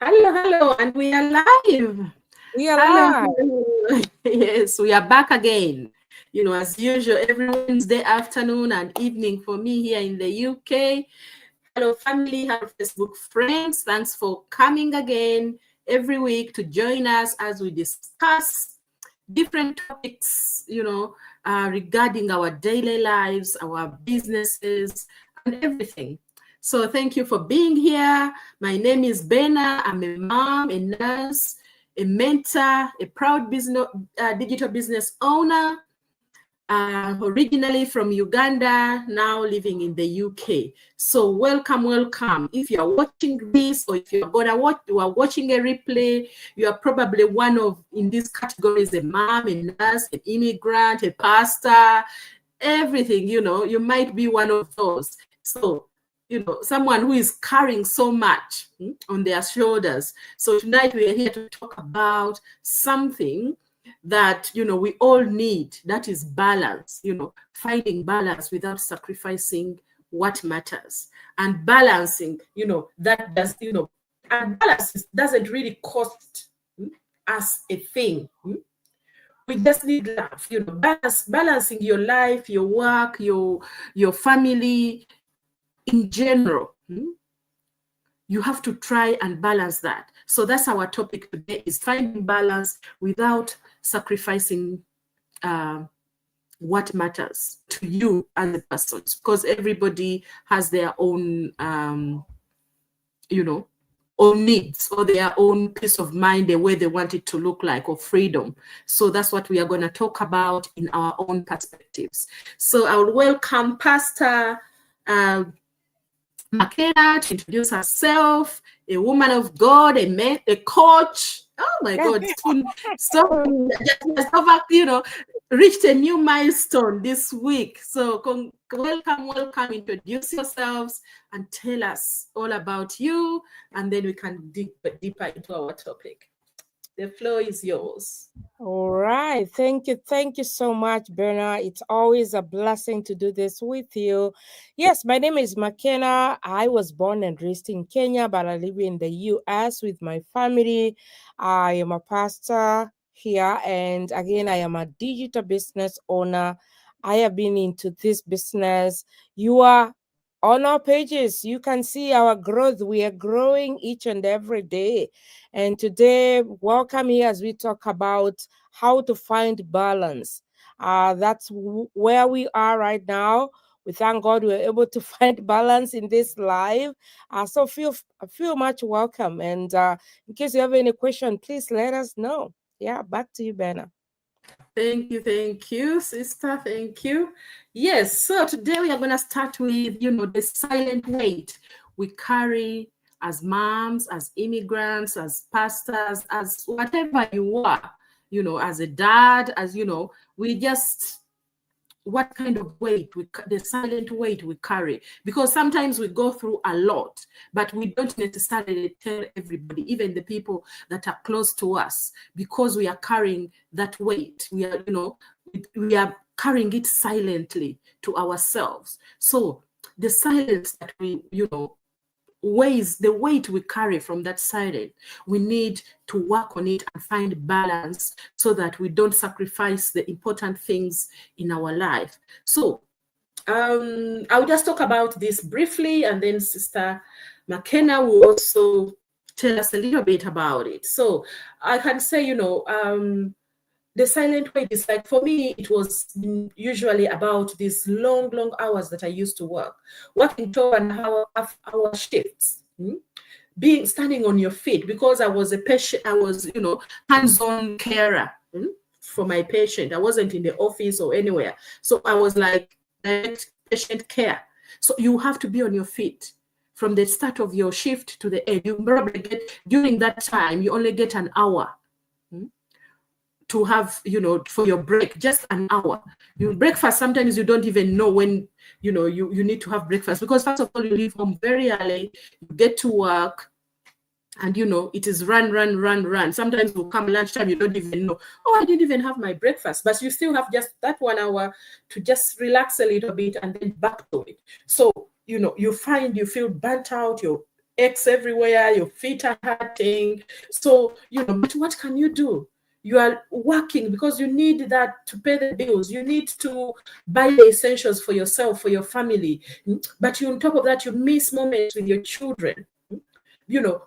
Hello, hello, and we are live. We are Hello, live. hello. Yes, we are back again. As usual, every Wednesday afternoon and evening for me here in the UK. Hello, family. Hello, Facebook friends. Thanks for coming again every week to join us as we discuss different topics, regarding our daily lives, our businesses, and everything. So thank you for being here. My name is Bena. I'm a mom, a nurse, a mentor, a proud digital business owner, originally from Uganda, now living in the UK. So welcome, welcome. If you are watching this, or if you are watching a replay, you are probably one of in these categories: a mom, a nurse, an immigrant, a pastor, everything. You might be one of those. So someone who is carrying so much on their shoulders. So tonight we are here to talk about something that we all need, that is balance, finding balance without sacrificing what matters, and balancing, that does, and balance doesn't really cost us a thing. We just need love, balancing your life, your work, your family in general. You have to try and balance that. So that's our topic today, is finding balance without sacrificing what matters to you as a person, because everybody has their own own needs, or their own peace of mind, the way they want it to look like, or freedom. So that's what we are going to talk about in our own perspectives. So I will welcome Pastor Makena to introduce herself, a woman of God, a coach. Oh my God, so just over, reached a new milestone this week. So welcome, welcome. Introduce yourselves and tell us all about you, and then we can dig deeper into our topic. The floor is yours. All right. Thank you so much, Berna. It's always a blessing to do this with you. Yes, my name is McKenna. I was born and raised in Kenya, but I live in the US with my family. I am a pastor here, and again, I am a digital business owner. I have been into this business. You are on our pages. You can see our growth. We are growing each and every day. And today, welcome here as we talk about how to find balance. That's where we are right now. We thank God we're able to find balance in this life. So feel much welcome. And in case you have any question, please let us know. Yeah, back to you, Benna. Thank you, sister. Thank you. Yes, so today we are going to start with, the silent weight we carry as moms, as immigrants, as pastors, as whatever you are, as a dad, as, we just, what kind of weight, the silent weight we carry, because sometimes we go through a lot, but we don't necessarily tell everybody, even the people that are close to us, because we are carrying that weight. We are carrying it silently to ourselves. So the silence that we, weighs the weight we carry from that silence, we need to work on it and find balance, so that we don't sacrifice the important things in our life. So I'll just talk about this briefly, and then Sister McKenna will also tell us a little bit about it. So I can say, the silent weight is like, for me, it was usually about these long, long hours that I used to working 12-hour shifts. Being standing on your feet, because I was a patient, I was, hands-on carer for my patient. I wasn't in the office or anywhere. So I was like direct patient care. So you have to be on your feet from the start of your shift to the end. You probably get, during that time, you only get an hour to have, for your break, just an hour. You breakfast, sometimes you don't even know when, you need to have breakfast, because first of all, you leave home very early, you get to work, and it is run, run, run, run. Sometimes will come lunchtime, you don't even know, oh, I didn't even have my breakfast, but you still have just that 1 hour to just relax a little bit and then back to it. So you find you feel burnt out, you're aches everywhere, your feet are hurting. So, but what can you do? You are working because you need that to pay the bills. You need to buy the essentials for yourself, for your family. But on top of that, you miss moments with your children.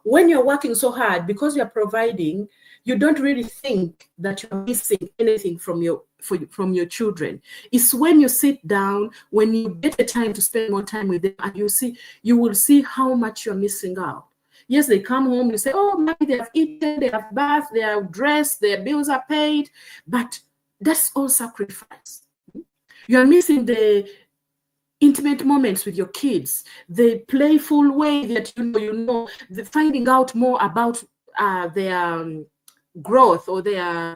When you're working so hard because you're providing, you don't really think that you're missing anything from your children. It's when you sit down, when you get a time to spend more time with them, and you will see how much you're missing out. Yes, they come home, you say, oh, mommy, they have eaten, they have bathed, they are dressed, their bills are paid, but that's all sacrifice. You're missing the intimate moments with your kids, the playful way that the finding out more about their growth or their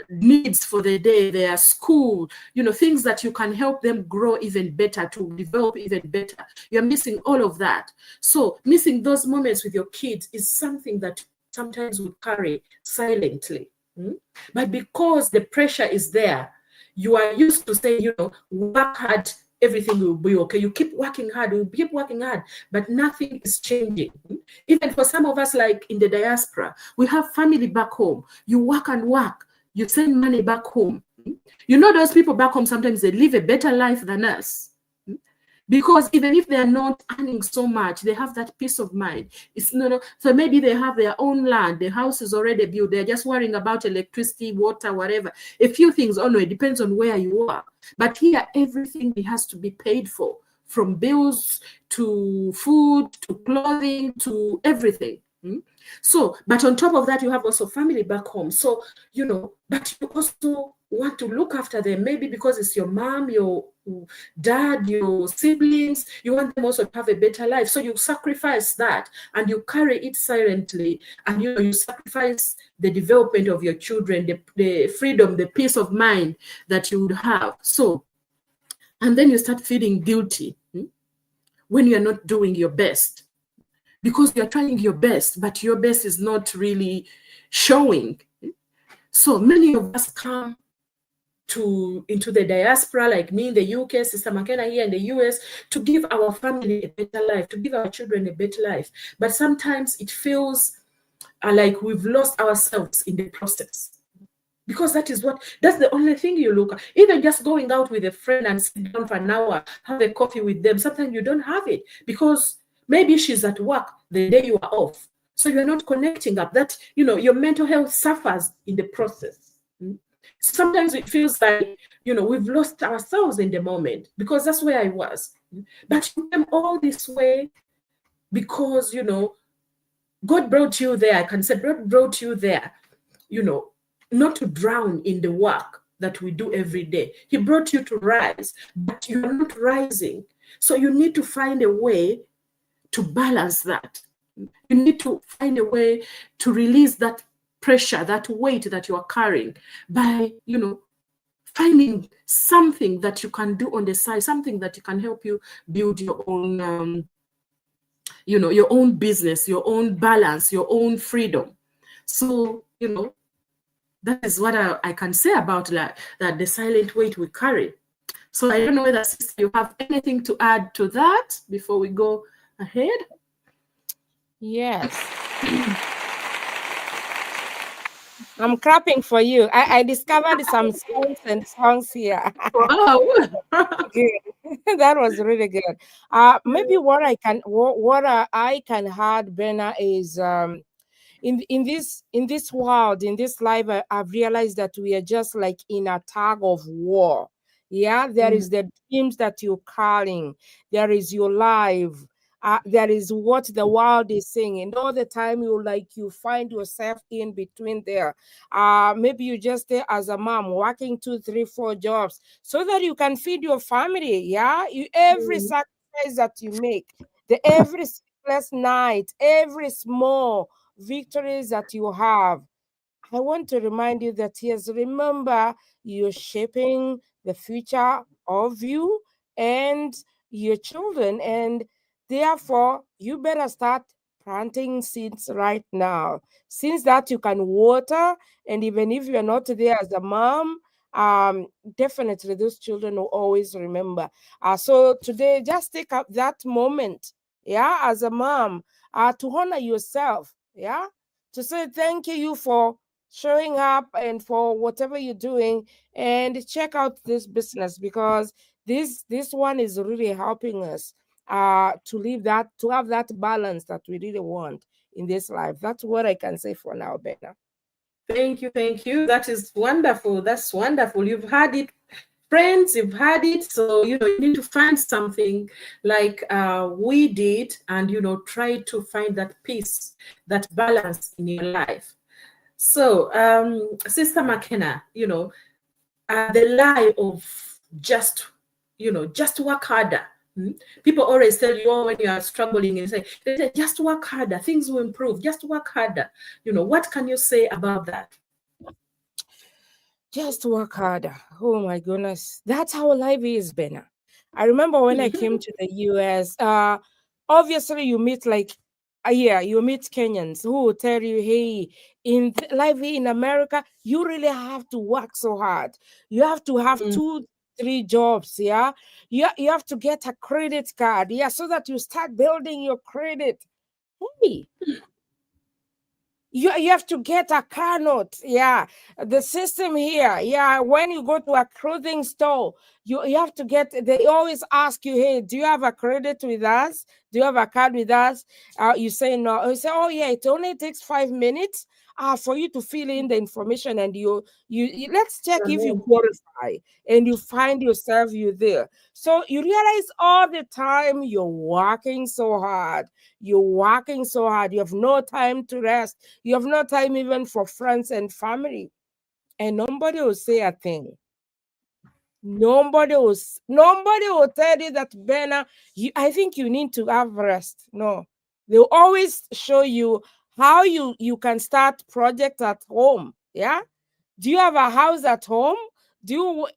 needs for the day, their school, things that you can help them grow even better, to develop even better. You're missing all of that. So missing those moments with your kids is something that sometimes we carry silently. But because the pressure is there, you are used to saying, work hard, everything will be okay. You keep working hard, but nothing is changing. Even for some of us, like in the diaspora, we have family back home. You work and work, you send money back home. Those people back home, sometimes they live a better life than us. Because even if they are not earning so much, they have that peace of mind. It's so maybe they have their own land, the house is already built, they're just worrying about electricity, water, whatever. A few things, it depends on where you are. But here, everything has to be paid for, from bills to food to clothing to everything. So, but on top of that, you have also family back home. So, but you also want to look after them, maybe because it's your mom, your dad, your siblings, you want them also to have a better life. So you sacrifice that and you carry it silently, and you sacrifice the development of your children, the freedom, the peace of mind that you would have. So, and then you start feeling guilty when you're not doing your best, because you're trying your best, but your best is not really showing. So many of us come into the diaspora, like me in the UK, Sister McKenna here in the US, to give our family a better life, to give our children a better life. But sometimes it feels like we've lost ourselves in the process. Because that's the only thing you look at. Even just going out with a friend and sit down for an hour, have a coffee with them, sometimes you don't have it because maybe she's at work the day you are off. So you're not connecting up. That, your mental health suffers in the process. Sometimes it feels like, we've lost ourselves in the moment, because that's where I was. But you came all this way because, God brought you there. I can say God brought you there, not to drown in the work that we do every day. He brought you to rise, but you are not rising. So you need to find a way to balance that. You need to find a way to release that pressure, that weight that you are carrying by, finding something that you can do on the side, something that can help you build your own, your own business, your own balance, your own freedom. So, that is what I can say about that the silent weight we carry. So I don't know whether, sister, you have anything to add to that before we go ahead? Yes. I'm clapping for you. I discovered some songs here. Wow. Good. That was really good. Maybe what I can add, Brenna, is in this world, in this life, I've realized that we are just like in a tug of war. Yeah, there is the dreams that you're calling, there is your life, there is what the world is saying, and all the time you find yourself in between there. Maybe you just stay as a mom working 2, 3, 4 jobs so that you can feed your family. Yeah, every sacrifice that you make, every sleepless night, every small victories that you have, I want to remind you that, yes, remember, you're shaping the future of you and your children, and therefore you better start planting seeds right now, since that you can water, and even if you're not there as a mom, definitely those children will always remember. So today, just take up that moment. yeah, as a mom, to honor yourself, yeah, to say thank you for showing up and for whatever you're doing, and check out this business because this one is really helping us to live that, to have that balance that we really want in this life. That's what I can say for now, Bella. Thank you, thank you. That is wonderful. That's wonderful. You've had it, friends, you've had it. So, you need to find something like we did and, try to find that peace, that balance in your life. So, Sister McKenna, the lie of just, just work harder. People always tell you, oh, when you are struggling, and they say, just work harder, things will improve, just work harder. What can you say about that? Just work harder. Oh my goodness. That's how life is, Bena. I remember when I came to the US, obviously you meet like, yeah, you meet Kenyans who will tell you, hey, life here in America, you really have to work so hard. You have to have 2, 3 jobs, yeah. You have to get a credit card, yeah, so that you start building your credit. Hey, you have to get a car note, yeah. The system here, yeah, when you go to a clothing store, you have to get, they always ask you, hey, do you have a credit with us, do you have a card with us? You say no. You say, oh yeah, it only takes 5 minutes for you to fill in the information, and you let's check if you qualify, and you find yourself, you there. So you realize all the time you're working so hard, you have no time to rest, you have no time even for friends and family, and nobody will say a thing. Nobody will tell you that, Bena, I think you need to have rest. No, they'll always show you how you can start project at home. Yeah, do you have a house at home? Do you?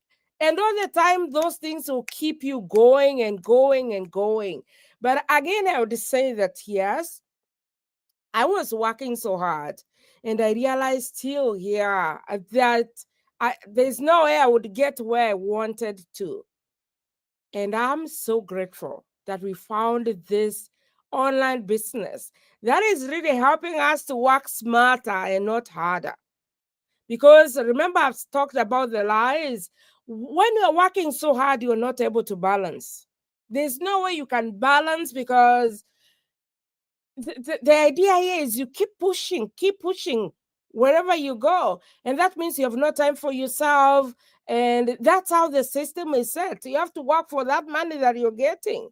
And all the time, those things will keep you going and going and going. But again, I would say that yes, I was working so hard, and I realized still, yeah, that there's no way I would get where I wanted to. And I'm so grateful that we found this online business that is really helping us to work smarter and not harder. Because remember, I've talked about the lies. When you're working so hard, you're not able to balance. There's no way you can balance because the idea here is you keep pushing wherever you go. And that means you have no time for yourself. And that's how the system is set. You have to work for that money that you're getting.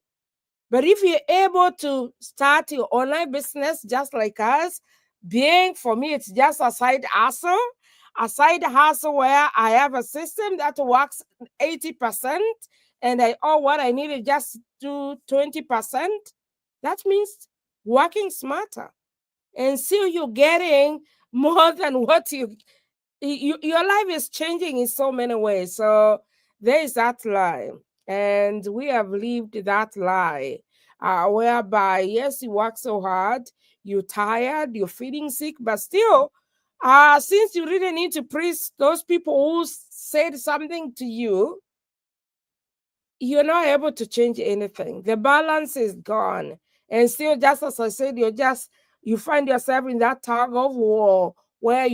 But if you're able to start your online business just like us, for me, it's just a side hustle where I have a system that works 80%, and all what I need is just do 20%. That means working smarter, and still you're getting more than what your life is changing in so many ways. So there is that lie, and we have lived that lie, whereby yes, you work so hard, you're tired, you're feeling sick, but still, since you really need to please those people who said something to you, you're not able to change anything. The balance is gone. And still, just as I said, you find yourself in that tug of war where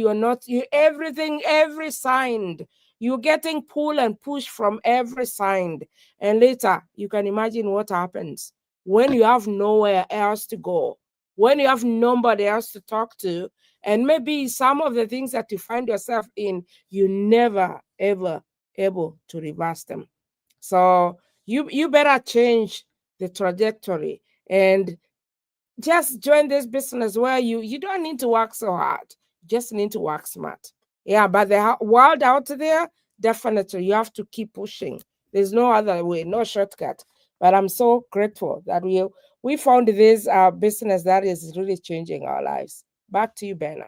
every side, you're getting pulled and pushed from every side. And later, you can imagine what happens when you have nowhere else to go, when you have nobody else to talk to, and maybe some of the things that you find yourself in, you never, ever able to reverse them. So you better change the trajectory and just join this business where you don't need to work so hard. You just need to work smart. Yeah, but the world out there, definitely you have to keep pushing. There's no other way, no shortcut. But I'm so grateful that we found this business that is really changing our lives. Back to you, Bernard.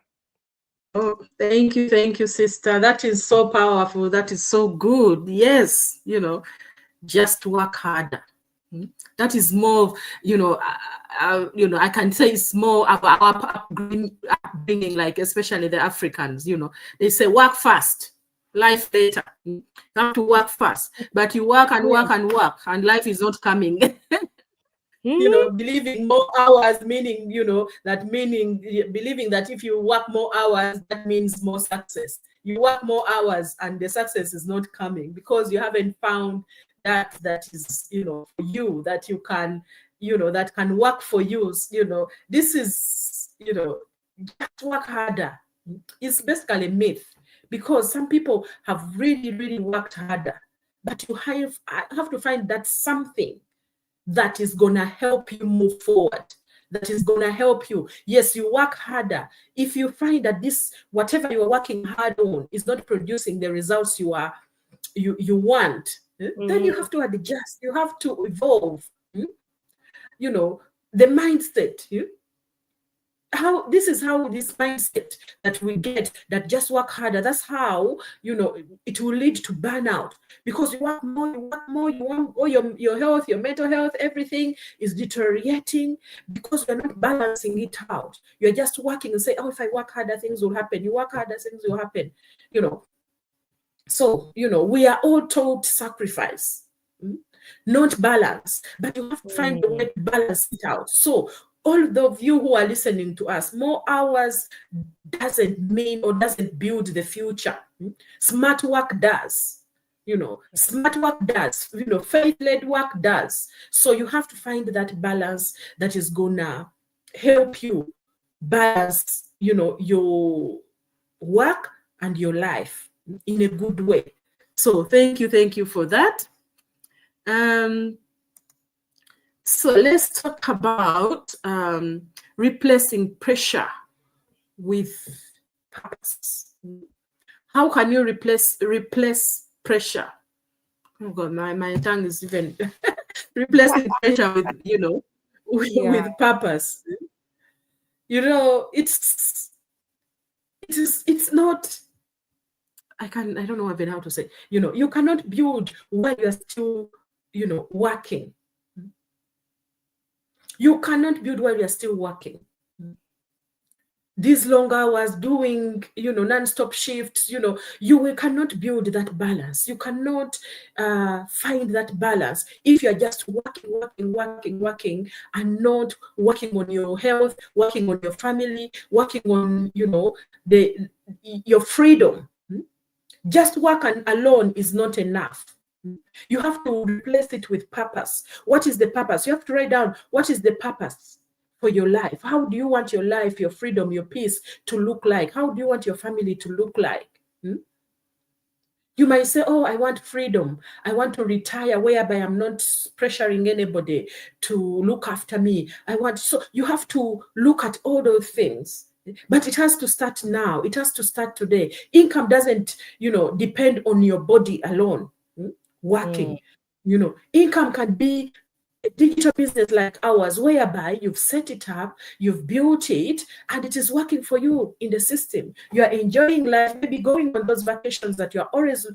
Oh, thank you, sister. That is so powerful. That is so good. Yes, just work harder. That is more, I can say it's more about our upbringing, like especially the Africans. They say work fast, life later. You have to work fast, but you work and work and work, and life is not coming. believing more hours, meaning, believing that if you work more hours, that means more success. You work more hours and the success is not coming because you haven't found that is, for you, that you can, that can work for you. This is, just work harder. It's basically a myth because some people have really, really worked harder, but you have to find that something that is going to help you move forward, that is going to help you. Yes, you work harder. If you find that whatever you are working hard on is not producing the results you want, then you have to adjust. You have to evolve. The mindset. This is how this mindset that we get, that just work harder, that's how it will lead to burnout, because you work more, you want all your health, your mental health, everything is deteriorating because you're not balancing it out. You're just working and say, oh, if I work harder, things will happen. You work harder, things will happen. So we are all taught sacrifice, not balance, but you have to find a way to balance it out. So all of you who are listening to us, more hours doesn't mean or doesn't build the future. Smart work does. Smart work does. Faith-led work does. So you have to find that balance that is gonna help you balance, your work and your life in a good way. So thank you for that. So let's talk about replacing pressure with purpose. How can you replace pressure? Oh God, my tongue is even replacing pressure with with purpose. It's not. I don't know even how to say. You cannot build while you're still working. You cannot build while you're still working. These long hours doing, non-stop shifts, you cannot build that balance. You cannot find that balance if you're just working, and not working on your health, working on your family, working on, your freedom. Just work alone is not enough. You have to replace it with purpose. What is the purpose? You have to write down, what is the purpose for your life? How do you want your life, your freedom, your peace to look like? How do you want your family to look like? You might say, oh, I want freedom. I want to retire whereby I'm not pressuring anybody to look after me. So you have to look at all those things. But it has to start now. It has to start today. Income doesn't, depend on your body alone. Working, income can be a digital business like ours, whereby you've set it up, you've built it, and it is working for you in the system. You are enjoying life, maybe going on those vacations that you've always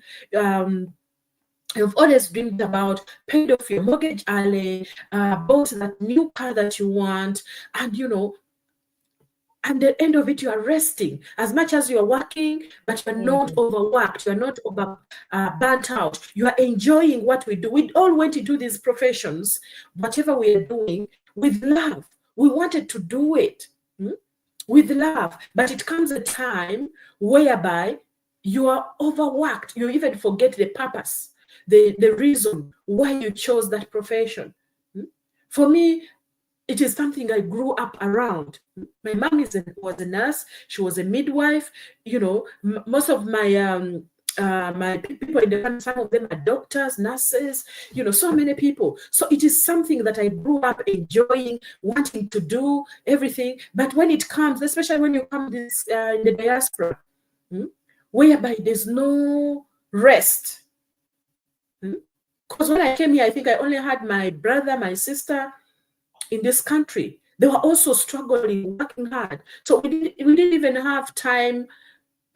dreamed about, paid off your mortgage early, bought that new car that you want, and at the end of it, you are resting as much as you are working, but you're not overworked. You're not burnt out. You are enjoying what we do. We all went into these professions, whatever we are doing, with love. We wanted to do it with love, but it comes a time whereby you are overworked. You even forget the purpose, the reason why you chose that profession. For me, it is something I grew up around. My mom was a nurse. She was a midwife. Most of my my people in the family, some of them are doctors, nurses, so many people. So it is something that I grew up enjoying, wanting to do everything. But when it comes, especially when you come in the diaspora, whereby there's no rest. Because when I came here, I think I only had my brother, my sister in this country. They were also struggling, working hard. So we didn't even have time,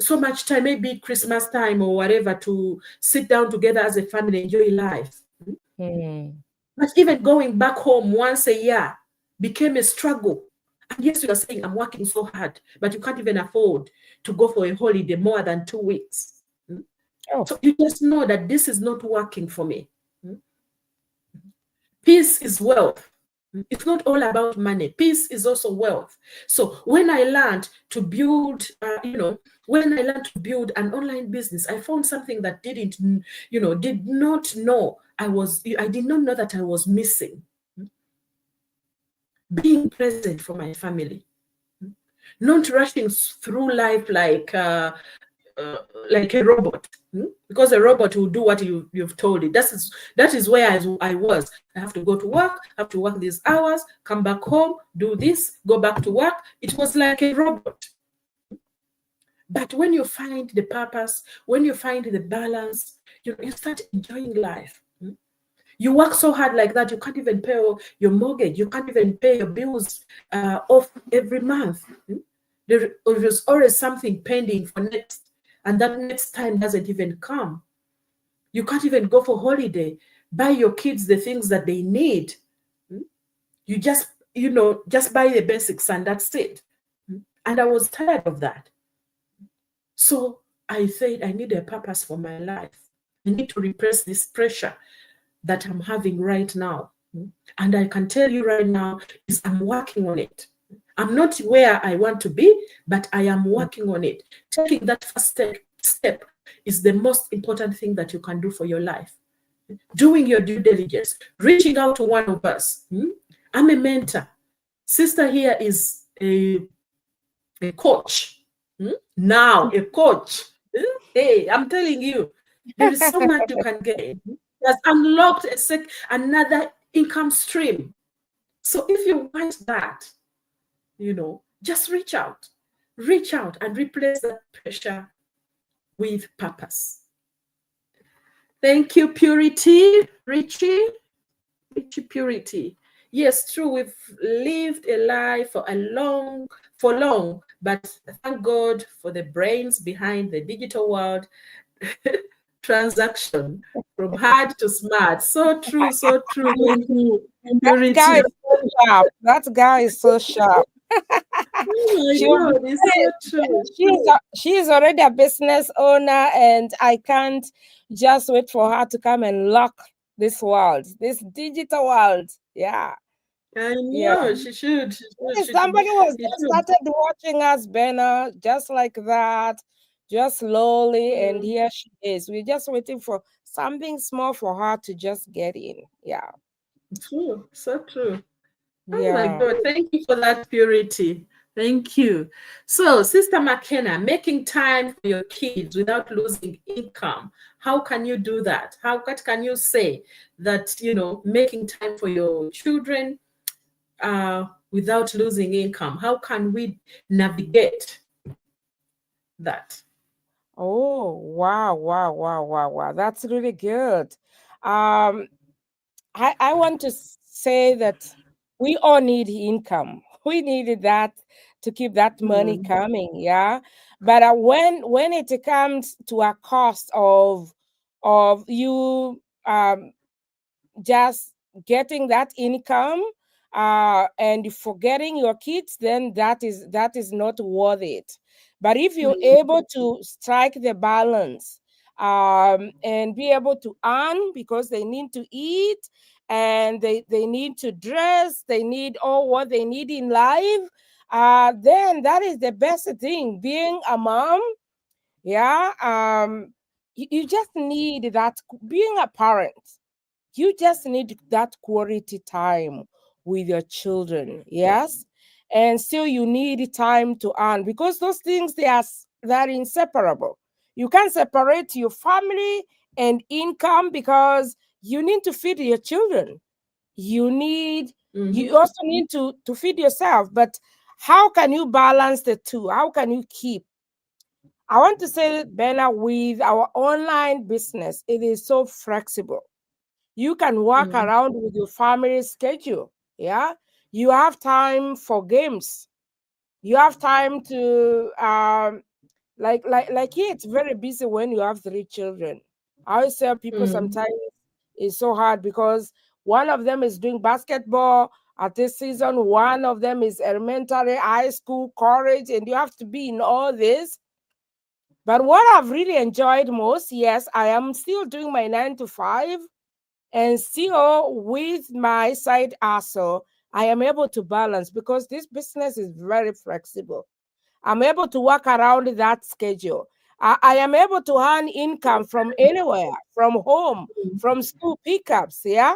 so much time, maybe Christmas time or whatever, to sit down together as a family, enjoy life. But even going back home once a year became a struggle. And yes, you are saying, I'm working so hard, but you can't even afford to go for a holiday more than 2 weeks. So you just know that this is not working for me. Peace is wealth. It's not all about money. Peace is also wealth. So when I learned to build, when I learned to build an online business, I found something that did not know I did not know that I was missing. Being present for my family, not rushing through life like a robot, because a robot will do what you've told it. That is where I was. I have to go to work, have to work these hours, come back home, do this, go back to work. It was like a robot. But when you find the purpose, when you find the balance, you start enjoying life. You work so hard like that, you can't even pay your mortgage, you can't even pay your bills off every month. There is always something pending for next, and that next time doesn't even come. You can't even go for holiday, buy your kids the things that they need. You just buy the basics and that's it. And I was tired of that. So I said, I need a purpose for my life. I need to repress this pressure that I'm having right now. And I can tell you right now is I'm working on it. I'm not where I want to be, but I am working on it. Taking that first step is the most important thing that you can do for your life. Doing your due diligence, reaching out to one of us. I'm a mentor. Sister here is a coach. Now, a coach. Hey, I'm telling you, there is so much you can get. Has unlocked another income stream. So if you want that, just reach out and replace that pressure with purpose. Thank you, Purity. Richie Purity. Yes, true. We've lived a life for long, but thank God for the brains behind the digital world. Transaction from hard to smart. So true, so true. Thank you. That guy is so sharp. That guy is so sharp. Oh my God, it's so true. She's already a business owner, and I can't just wait for her to come and lock this world, this digital world. Yeah. I know, she should. Somebody was just started watching us, Benna, just like that, just slowly, and here she is. We're just waiting for something small for her to just get in. Yeah. True, so true. Yeah. Oh my God, thank you for that, Purity. Thank you. So, Sister McKenna, making time for your kids without losing income. How can you do that? What can you say that, making time for your children without losing income? How can we navigate that? Oh, wow. That's really good. I want to say that we all need income. We needed that to keep that money coming, yeah. But when it comes to a cost of you just getting that income and forgetting your kids, then that is not worth it. But if you're able to strike the balance and be able to earn, because they need to eat and they need to dress, they need all what they need in life, then that is the best thing. Being a mom, yeah, you just need that. Being a parent, you just need that quality time with your children, yes, and still you need time to earn, because those things they're inseparable. You can't separate your family and income, because you need to feed your children. You also need to feed yourself. But how can you balance the two? How can you keep? I want to say, Benna, with our online business, it is so flexible. You can work around with your family schedule. Yeah. You have time for games. You have time to like it's very busy when you have 3 children. I always tell people sometimes it's so hard, because one of them is doing basketball at this season, one of them is elementary, high school, college, and you have to be in all this. But what I've really enjoyed most, yes, I am still doing my 9 to 5, and still with my side hustle, I am able to balance because this business is very flexible. I'm able to work around that schedule. I am able to earn income from anywhere, from home, from school pickups. Yeah.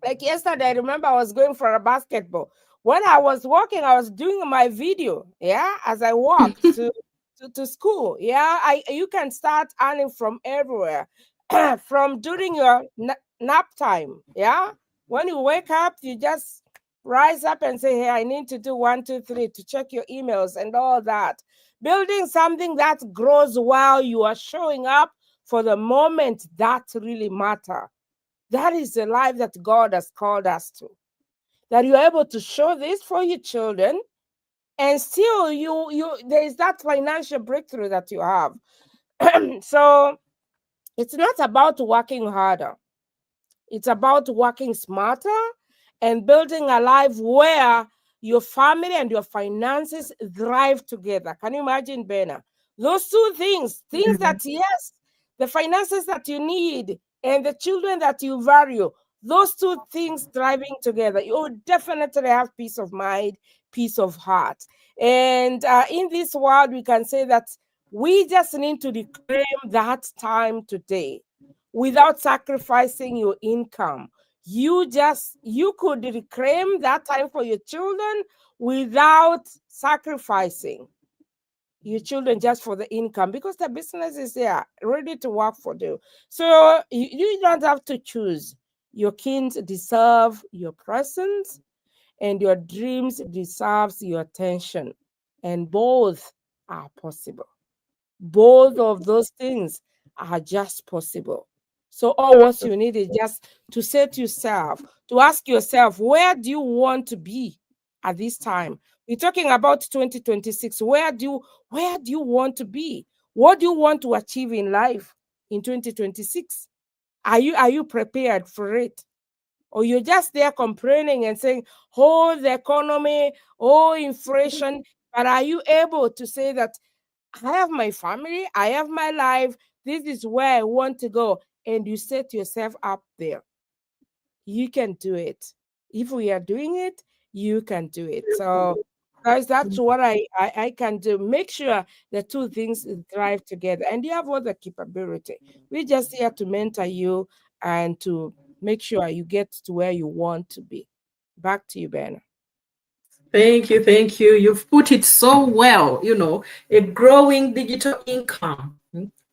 Like yesterday, I remember I was going for a basketball. When I was walking, I was doing my video, yeah, as I walked to school. Yeah, you can start earning from everywhere, from during your nap time. Yeah, when you wake up, you just rise up and say, "Hey, I need to do 1, 2, 3 to check your emails and all that." Building something that grows while you are showing up for the moment that really matter. That is the life that God has called us to. That you're able to show this for your children, and still you there is that financial breakthrough that you have. So it's not about working harder. It's about working smarter and building a life where your family and your finances thrive together. Can you imagine, Bena? Those two things that, yes, the finances that you need and the children that you value, those two things thriving together, you will definitely have peace of mind, peace of heart. And in this world, we can say that we just need to reclaim that time today without sacrificing your income. You could reclaim that time for your children without sacrificing your children just for the income, because the business is there ready to work for you. So you don't have to choose. Your kids deserve your presence, and your dreams deserves your attention, and both are possible. Both of those things are just possible. So all what you need is just to say to yourself, to ask yourself, where do you want to be at this time? We're talking about 2026. Where do you want to be? What do you want to achieve in life in 2026? Are you prepared for it? Or you're just there complaining and saying, oh, the economy, oh, inflation. But are you able to say that I have my family, I have my life, this is where I want to go? And you set yourself up there. You can do it. If we are doing it, you can do it. So, guys, that's what I can do. Make sure the two things thrive together. And you have all the capability. We're just here to mentor you and to make sure you get to where you want to be. Back to you, Ben. Thank you, thank you. You've put it so well. A growing digital income.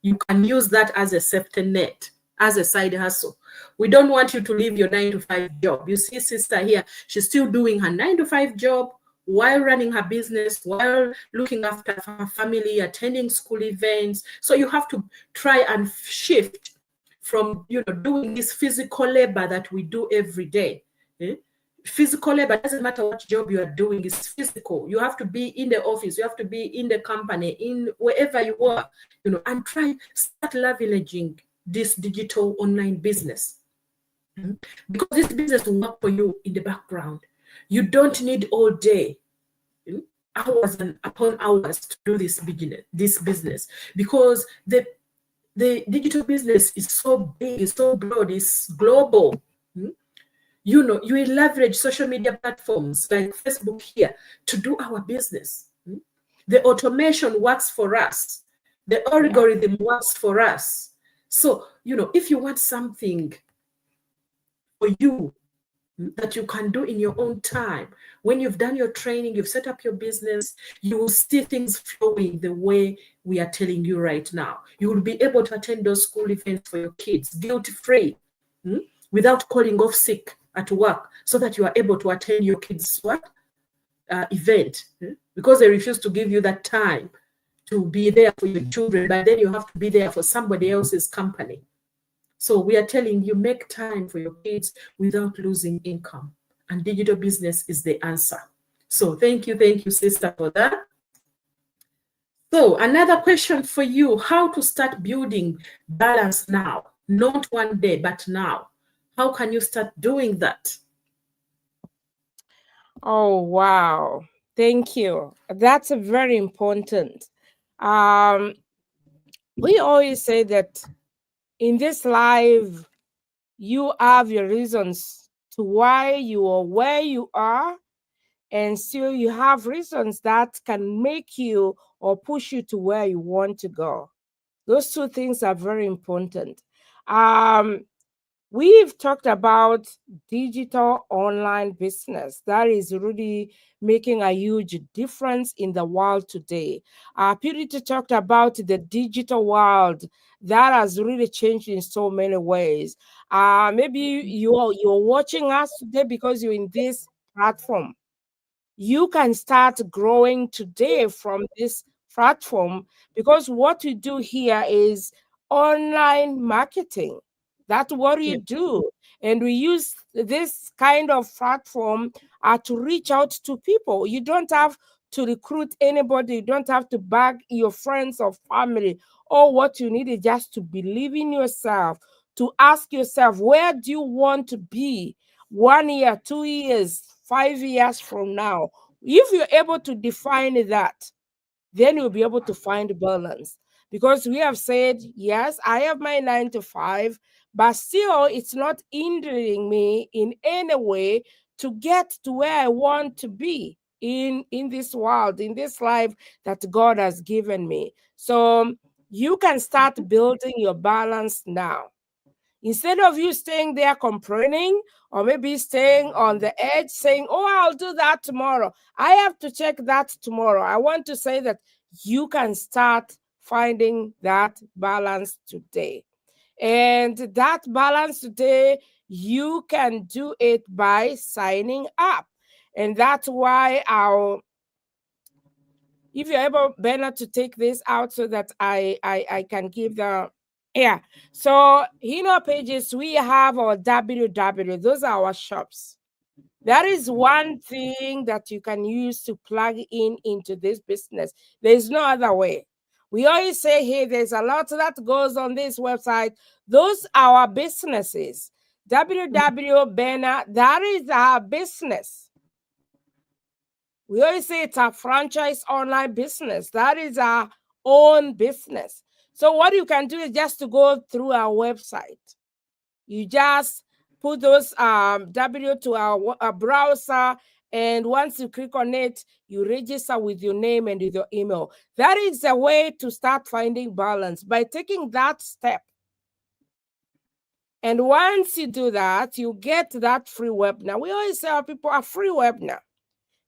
You can use that as a safety net, as a side hustle. We don't want you to leave your 9 to 5 job. You see, sister here, she's still doing her 9 to 5 job while running her business, while looking after her family, attending school events. So you have to try and shift from doing this physical labor that we do every day. Physical labor doesn't matter what job you are doing, it's physical. You have to be in the office, you have to be in the company, in wherever you are, and try start leveraging this digital online business. Because this business will work for you in the background. You don't need all day, hours and upon hours to do this business, because the digital business is so big, it's so broad, it's global. You will leverage social media platforms like Facebook here to do our business. The automation works for us. The algorithm works for us. So, if you want something for you that you can do in your own time, when you've done your training, you've set up your business, you will see things flowing the way we are telling you right now. You will be able to attend those school events for your kids guilt-free, without calling off sick at work, so that you are able to attend your kids' event, because they refuse to give you that time to be there for your children, but then you have to be there for somebody else's company. So we are telling you, make time for your kids without losing income, and digital business is the answer. So thank you, sister, for that. So another question for you: how to start building balance now? Not one day, but now. How can you start doing that? Oh, wow. Thank you. That's a very important. Um, we always say that in this life, you have your reasons to why you are where you are, and still you have reasons that can make you or push you to where you want to go. Those two things are very important. Um, we've talked about digital online business that is really making a huge difference in the world today. Purity talked about the digital world that has really changed in so many ways. Maybe you're watching us today because you're in this platform. You can start growing today from this platform, because what we do here is online marketing. That's what we Yeah. do. And we use this kind of platform to reach out to people. You don't have to recruit anybody, you don't have to beg your friends or family. All what you need is just to believe in yourself, to ask yourself, where do you want to be 1 year, 2 years, 5 years from now? If you're able to define that, then you'll be able to find balance. Because we have said, yes, I have my 9 to 5, but still it's not hindering me in any way to get to where I want to be in this world, in this life that God has given me. So you can start building your balance now. Instead of you staying there complaining, or maybe staying on the edge saying, oh, I'll do that tomorrow, I have to check that tomorrow. I want to say that you can start finding that balance today. And that balance today, you can do it by signing up. And that's why if you're able, Bernard, to take this out so that I can give the, yeah. So in our pages, we have our www. Those are our shops. That is one thing that you can use to plug in into this business. There's no other way. We always say, hey, there's a lot that goes on this website. Those are our businesses. www. Bernard, that is our business. We always say it's a franchise online business. That is our own business. So what you can do is just to go through our website. You just put those W to our browser, and once you click on it, you register with your name and with your email. That is a way to start finding balance by taking that step. And once you do that, you get that free webinar. We always tell people a free webinar.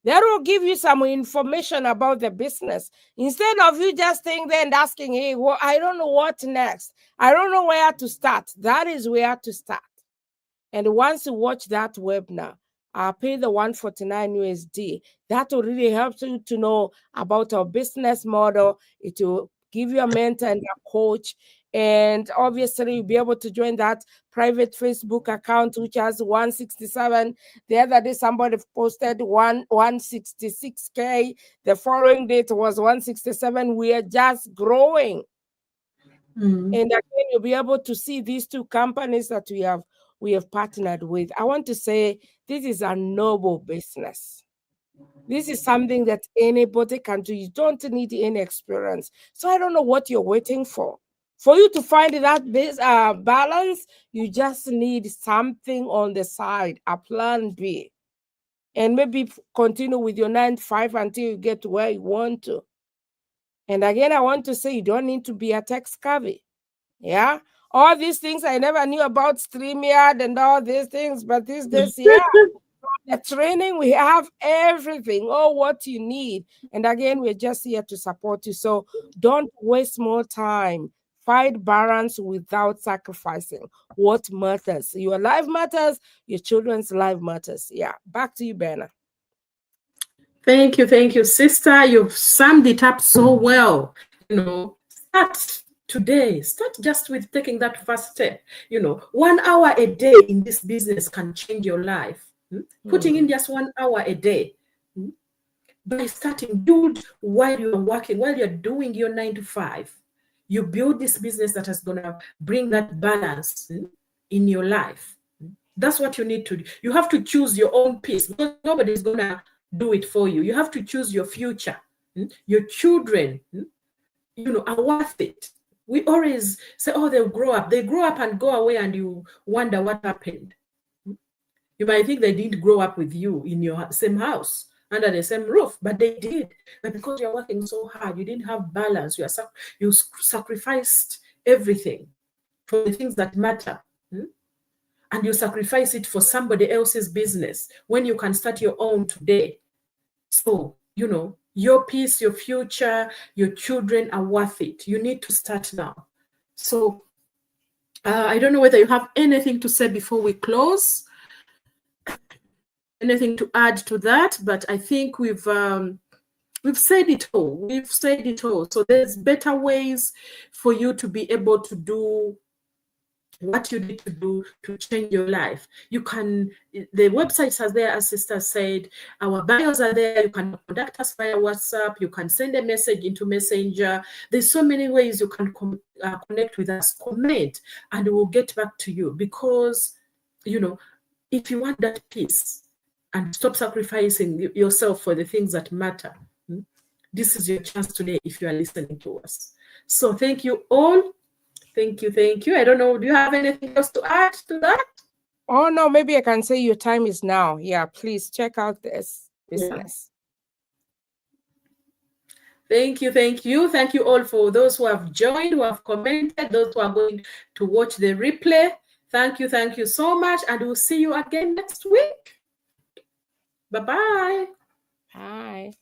That will give you some information about the business. Instead of you just staying there and asking, hey, well, I don't know what next. I don't know where to start. That is where to start. And once you watch that webinar, pay the 149 USD. That will really help you to know about our business model. It will give you a mentor and a coach. And obviously, you'll be able to join that private Facebook account, which has 167. The other day, somebody posted 166K. The following date was 167. We are just growing. And again, you'll be able to see these two companies that we have partnered with. I want to say this is a noble business. This is something that anybody can do. You don't need any experience. So I don't know what you're waiting for. For you to find that balance, you just need something on the side, a plan B. And maybe continue with your 9 to 5 until you get to where you want to. And again, I want to say you don't need to be a tech savvy. Yeah. All these things I never knew about StreamYard and all these things, but these days, yeah, the training, we have everything, all what you need. And again, we're just here to support you. So don't waste more time. Find balance without sacrificing what matters. Your life matters, your children's life matters. Yeah. Back to you, Benna. Thank you, sister. You've summed it up so well. Start today. Start just with taking that first step. 1 hour a day in this business can change your life. Putting in just 1 hour a day. By starting, build while you're working, while you're doing your 9 to 5. You build this business that is going to bring that balance in your life. That's what you need to do. You have to choose your own peace, because nobody's going to do it for you. You have to choose your future. Your children, are worth it. We always say, oh, they'll grow up. They grow up and go away, and you wonder what happened. You might think they didn't grow up with you in your same house, under the same roof, but they did. But because you're working so hard, you didn't have balance. You sacrificed everything for the things that matter. And you sacrifice it for somebody else's business when you can start your own today. So, your peace, your future, your children are worth it. You need to start now. So, I don't know whether you have anything to say before we close. Anything to add to that? But I think we've said it all. We've said it all. So there's better ways for you to be able to do what you need to do to change your life. You can, the websites are there, as Sister said, our bios are there. You can contact us via WhatsApp. You can send a message into Messenger. There's so many ways you can connect with us, comment, and we'll get back to you. Because, if you want that peace and stop sacrificing yourself for the things that matter, this is your chance today if you are listening to us. So thank you all. Thank you. I don't know, do you have anything else to add to that? Oh, no, maybe I can say your time is now. Yeah, please check out this business. Yeah. Thank you. Thank you all for those who have joined, who have commented, those who are going to watch the replay. Thank you so much, and we'll see you again next week. Bye-bye. Bye.